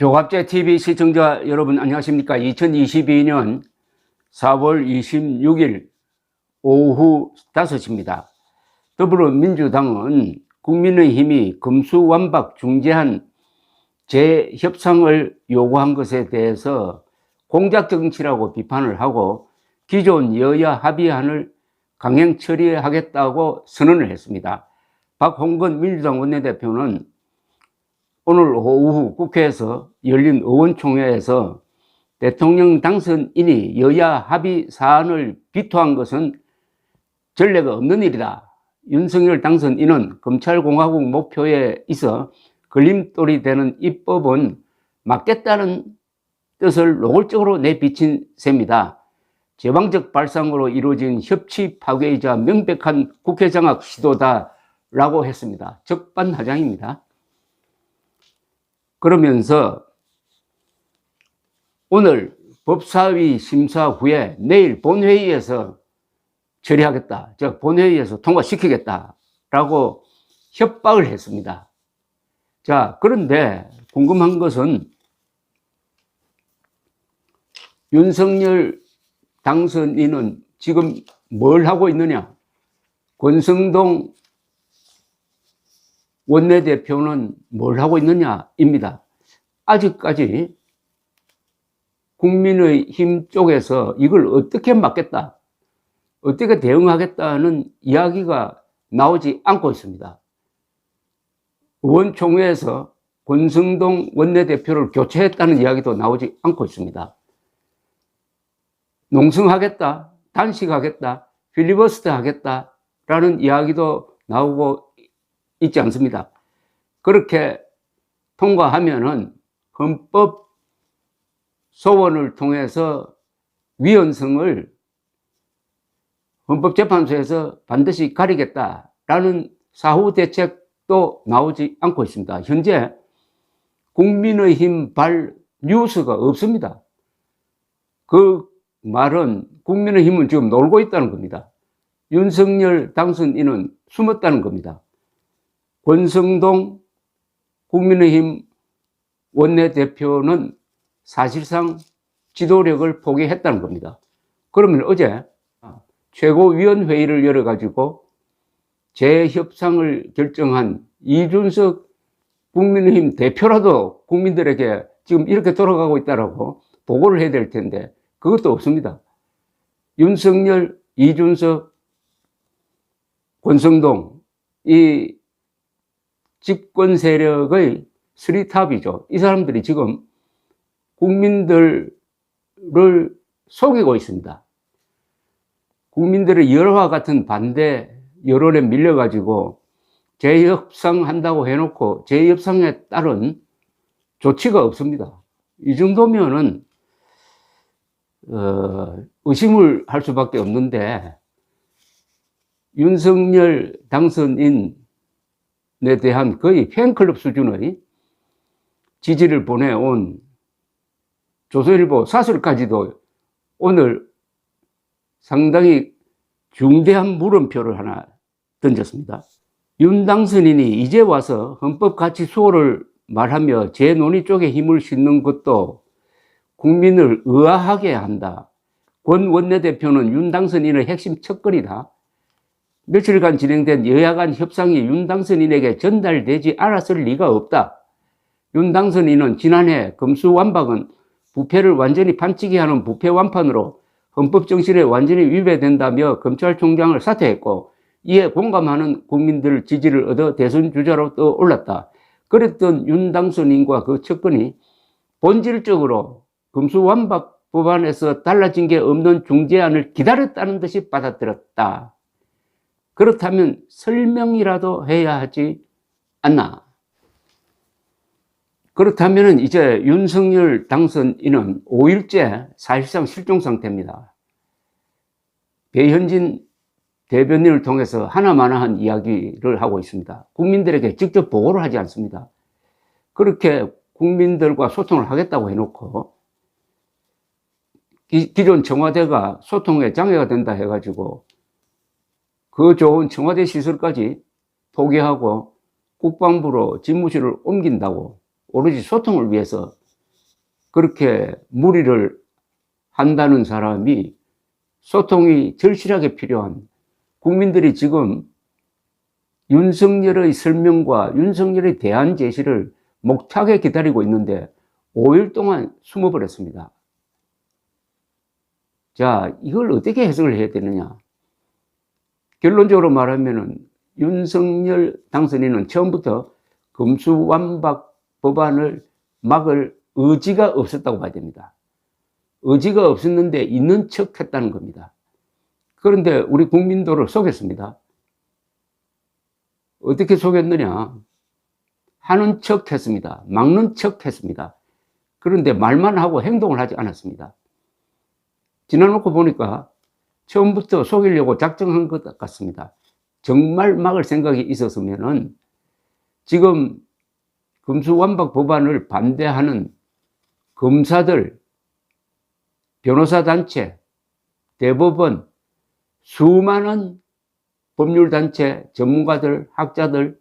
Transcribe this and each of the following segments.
교갑제 TV 시청자 여러분 안녕하십니까? 2022년 4월 26일 오후 5시입니다. 더불어민주당은 국민의힘이 금수완박 중재안 재협상을 요구한 것에 대해서 공작정치라고 비판을 하고 기존 여야 합의안을 강행 처리하겠다고 선언을 했습니다. 박홍근 민주당 원내대표는 오늘 오후 국회에서 열린 의원총회에서 대통령 당선인이 여야 합의 사안을 비토한 것은 전례가 없는 일이다. 윤석열 당선인은 검찰공화국 목표에 있어 걸림돌이 되는 입법은 막겠다는 뜻을 노골적으로 내비친 셈이다. 제왕적 발상으로 이루어진 협치 파괴이자 명백한 국회 장악 시도다라고 했습니다. 적반하장입니다. 그러면서 오늘 법사위 심사 후에 내일 본회의에서 처리하겠다, 즉 본회의에서 통과시키겠다라고 협박을 했습니다. 자, 그런데 궁금한 것은 윤석열 당선인은 지금 뭘 하고 있느냐? 권성동 원내대표는 뭘 하고 있느냐입니다. 아직까지 국민의힘 쪽에서 이걸 어떻게 막겠다, 어떻게 대응하겠다는 이야기가 나오지 않고 있습니다. 의원총회에서 권성동 원내대표를 교체했다는 이야기도 나오지 않고 있습니다. 농성하겠다, 단식하겠다, 필리버스터 하겠다라는 이야기도 나오고 있지 않습니다. 그렇게 통과하면은 헌법 소원을 통해서 위헌성을 헌법재판소에서 반드시 가리겠다라는 사후 대책도 나오지 않고 있습니다. 현재 국민의힘 발 뉴스가 없습니다. 그 말은 국민의힘은 지금 놀고 있다는 겁니다. 윤석열 당선인은 숨었다는 겁니다. 권성동 국민의힘 원내대표는 사실상 지도력을 포기했다는 겁니다. 그러면 어제 최고위원회의를 열어가지고 재협상을 결정한 이준석 국민의힘 대표라도 국민들에게 지금 이렇게 돌아가고 있다라고 보고를 해야 될 텐데 그것도 없습니다. 윤석열, 이준석, 권성동, 이 집권 세력의 쓰리탑이죠. 이 사람들이 지금 국민들을 속이고 있습니다. 국민들의 열화 같은 반대 여론에 밀려가지고 재협상한다고 해놓고 재협상에 따른 조치가 없습니다. 이 정도면은 의심을 할 수밖에 없는데 윤석열 당선인에 대한 거의 팬클럽 수준의 지지를 보내온 조선일보 사설까지도 오늘 상당히 중대한 물음표를 하나 던졌습니다. 윤 당선인이 이제 와서 헌법가치 수호를 말하며 재논의 쪽에 힘을 싣는 것도 국민을 의아하게 한다. 권 원내대표는 윤 당선인의 핵심 척거리다. 며칠간 진행된 여야 간 협상이 윤 당선인에게 전달되지 않았을 리가 없다. 윤 당선인은 지난해 금수완박은 부패를 완전히 판치게 하는 부패 완판으로 헌법 정신에 완전히 위배된다며 검찰총장을 사퇴했고 이에 공감하는 국민들 지지를 얻어 대선 주자로 떠올랐다. 그랬던 윤 당선인과 그 척건이 본질적으로 금수완박 법안에서 달라진 게 없는 중재안을 기다렸다는 듯이 받아들였다. 그렇다면 설명이라도 해야 하지 않나? 그렇다면 이제 윤석열 당선인은 5일째 사실상 실종 상태입니다. 배현진 대변인을 통해서 하나마나한 이야기를 하고 있습니다. 국민들에게 직접 보고를 하지 않습니다. 그렇게 국민들과 소통을 하겠다고 해놓고 기존 청와대가 소통에 장애가 된다 해가지고 그 좋은 청와대 시설까지 포기하고 국방부로 집무실을 옮긴다고 오로지 소통을 위해서 그렇게 무리를 한다는 사람이 소통이 절실하게 필요한, 국민들이 지금 윤석열의 설명과 윤석열의 대안 제시를 목차게 기다리고 있는데 5일 동안 숨어버렸습니다. 자, 이걸 어떻게 해석을 해야 되느냐? 결론적으로 말하면은 윤석열 당선인은 처음부터 금수완박 법안을 막을 의지가 없었다고 봐야 됩니다. 의지가 없었는데 있는 척 했다는 겁니다. 그런데 우리 국민들을 속였습니다. 어떻게 속였느냐? 하는 척 했습니다. 막는 척 했습니다. 그런데 말만 하고 행동을 하지 않았습니다. 지나놓고 보니까 처음부터 속이려고 작정한 것 같습니다. 정말 막을 생각이 있었으면은 지금 금수완박 법안을 반대하는 검사들, 변호사단체, 대법원, 수많은 법률단체, 전문가들, 학자들,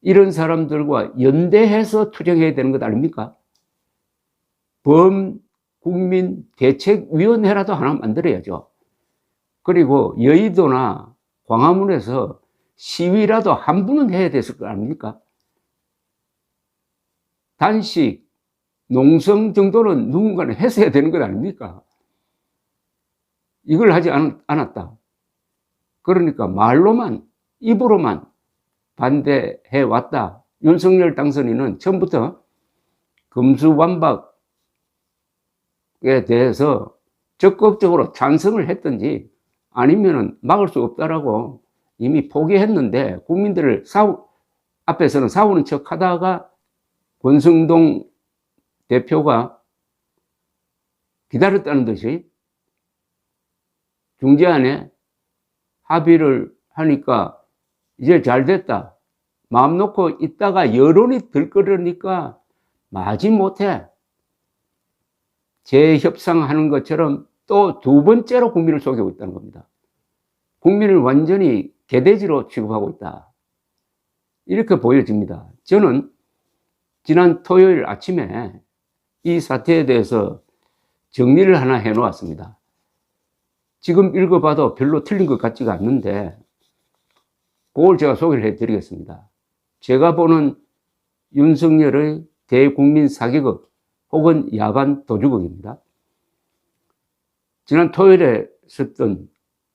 이런 사람들과 연대해서 투쟁해야 되는 것 아닙니까? 범국민대책위원회라도 하나 만들어야죠. 그리고 여의도나 광화문에서 시위라도 한 분은 해야 됐을 거 아닙니까? 단식, 농성 정도는 누군가는 했어야 되는 것 아닙니까? 이걸 하지 않았다. 그러니까 말로만, 입으로만 반대해 왔다. 윤석열 당선인은 처음부터 금수완박에 대해서 적극적으로 찬성을 했든지 아니면은 막을 수 없다라고 이미 포기했는데, 국민들을 앞에서는 싸우는 척 하다가 권성동 대표가 기다렸다는 듯이 중재안에 합의를 하니까 이제 잘 됐다, 마음 놓고 있다가 여론이 들끓으니까 마지못해 재협상하는 것처럼 또 두 번째로 국민을 속이고 있다는 겁니다. 국민을 완전히 개돼지로 취급하고 있다, 이렇게 보여집니다. 저는 지난 토요일 아침에 이 사태에 대해서 정리를 하나 해놓았습니다. 지금 읽어봐도 별로 틀린 것 같지가 않는데 그걸 제가 소개를 해드리겠습니다. 제가 보는 윤석열의 대국민 사기극 혹은 야반 도주극입니다. 지난 토요일에 썼던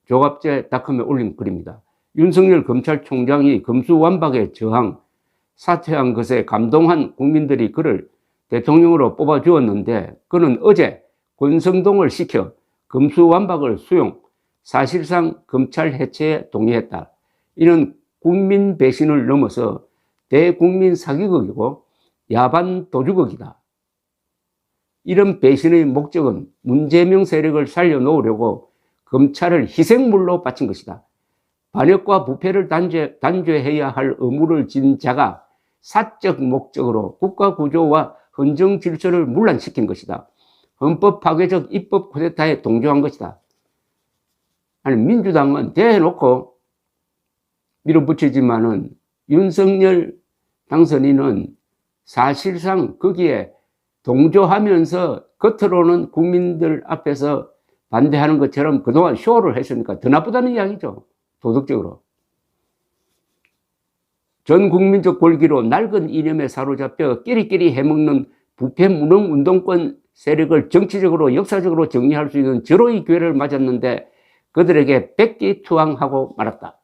조갑제닷컴에 올린 글입니다. 윤석열 검찰총장이 금수완박에 저항, 사퇴한 것에 감동한 국민들이 그를 대통령으로 뽑아주었는데 그는 어제 권성동을 시켜 금수완박을 수용, 사실상 검찰 해체에 동의했다. 이는 국민 배신을 넘어서 대국민 사기극이고 야반 도주극이다. 이런 배신의 목적은 문재명 세력을 살려놓으려고 검찰을 희생물로 바친 것이다. 반역과 부패를 단죄해야 할 의무를 진 자가 사적 목적으로 국가 구조와 헌정 질서를 문란시킨 것이다. 헌법 파괴적 입법 쿠데타에 동조한 것이다. 아니, 민주당은 대놓고 밀어붙이지만은 윤석열 당선인은 사실상 거기에 동조하면서 겉으로는 국민들 앞에서 반대하는 것처럼 그동안 쇼를 했으니까 더 나쁘다는 이야기죠. 도덕적으로. 전 국민적 권기로 낡은 이념에 사로잡혀 끼리끼리 해먹는 부패 무능 운동권 세력을 정치적으로 역사적으로 정리할 수 있는 절호의 기회를 맞았는데 그들에게 백기투항하고 말았다.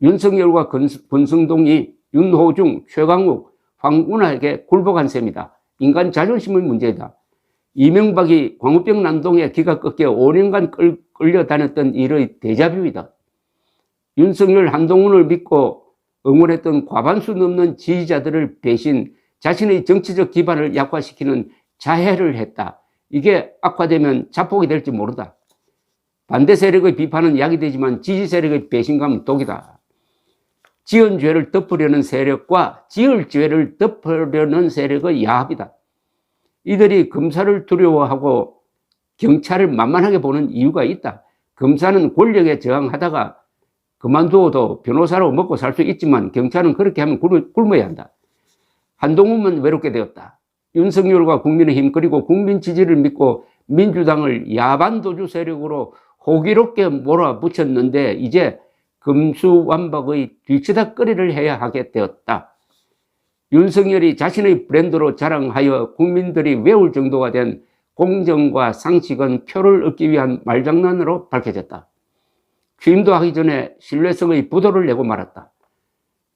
윤석열과 권성동이 윤호중, 최강욱, 황운하에게 굴복한 셈이다. 인간 자존심의 문제다. 이명박이 광우병 난동에 기가 꺾여 5년간 끌려다녔던 일의 데자뷰이다. 윤석열, 한동훈을 믿고 응원했던 과반수 넘는 지지자들을 배신, 자신의 정치적 기반을 약화시키는 자해를 했다. 이게 악화되면 자폭이 될지 모른다. 반대 세력의 비판은 약이 되지만 지지 세력의 배신감은 독이다. 지은 죄를 덮으려는 세력과 지을 죄를 덮으려는 세력의 야합이다. 이들이 검사를 두려워하고 경찰을 만만하게 보는 이유가 있다. 검사는 권력에 저항하다가 그만두어도 변호사로 먹고 살 수 있지만 경찰은 그렇게 하면 굶어야 한다. 한동훈은 외롭게 되었다. 윤석열과 국민의힘 그리고 국민 지지를 믿고 민주당을 야반도주 세력으로 호기롭게 몰아붙였는데 이제 금수완박의 뒤치다꺼리를 해야 하게 되었다. 윤석열이 자신의 브랜드로 자랑하여 국민들이 외울 정도가 된 공정과 상식은 표를 얻기 위한 말장난으로 밝혀졌다. 취임도 하기 전에 신뢰성의 부도를 내고 말았다.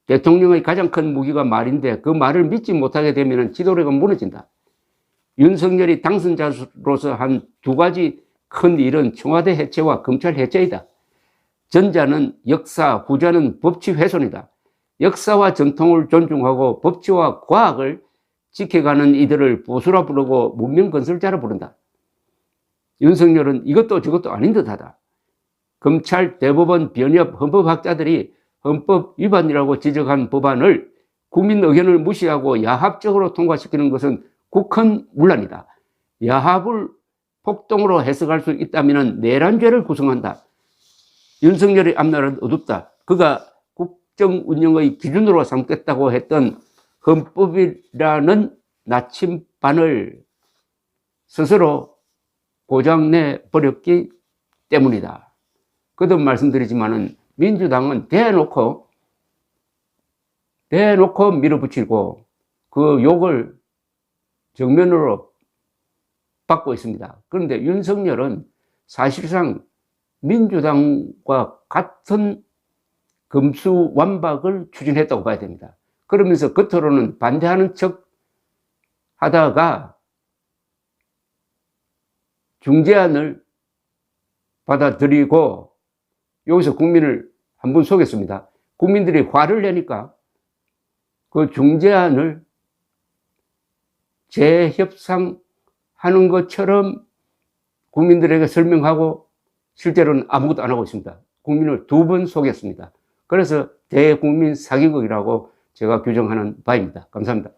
대통령의 가장 큰 무기가 말인데 그 말을 믿지 못하게 되면 지도력은 무너진다. 윤석열이 당선자로서 한 두 가지 큰 일은 청와대 해체와 검찰 해체이다. 전자는 역사, 후자는 법치 훼손이다. 역사와 전통을 존중하고 법치와 과학을 지켜가는 이들을 보수라 부르고 문명건설자라 부른다. 윤석열은 이것도 저것도 아닌 듯하다. 검찰, 대법원, 변협, 헌법학자들이 헌법 위반이라고 지적한 법안을 국민 의견을 무시하고 야합적으로 통과시키는 것은 국헌 문란이다. 야합을 폭동으로 해석할 수 있다면 내란죄를 구성한다. 윤석열의 앞날은 어둡다. 그가 국정 운영의 기준으로 삼겠다고 했던 헌법이라는 나침반을 스스로 고장내 버렸기 때문이다. 거듭 말씀드리지만은 민주당은 대놓고 밀어붙이고 그 욕을 정면으로 받고 있습니다. 그런데 윤석열은 사실상 민주당과 같은 금수완박을 추진했다고 봐야 됩니다. 그러면서 겉으로는 반대하는 척 하다가 중재안을 받아들이고 여기서 국민을 한번 속였습니다. 국민들이 화를 내니까 그 중재안을 재협상하는 것처럼 국민들에게 설명하고 실제로는 아무것도 안 하고 있습니다. 국민을 두 번 속였습니다. 그래서 대국민 사기극이라고 제가 규정하는 바입니다. 감사합니다.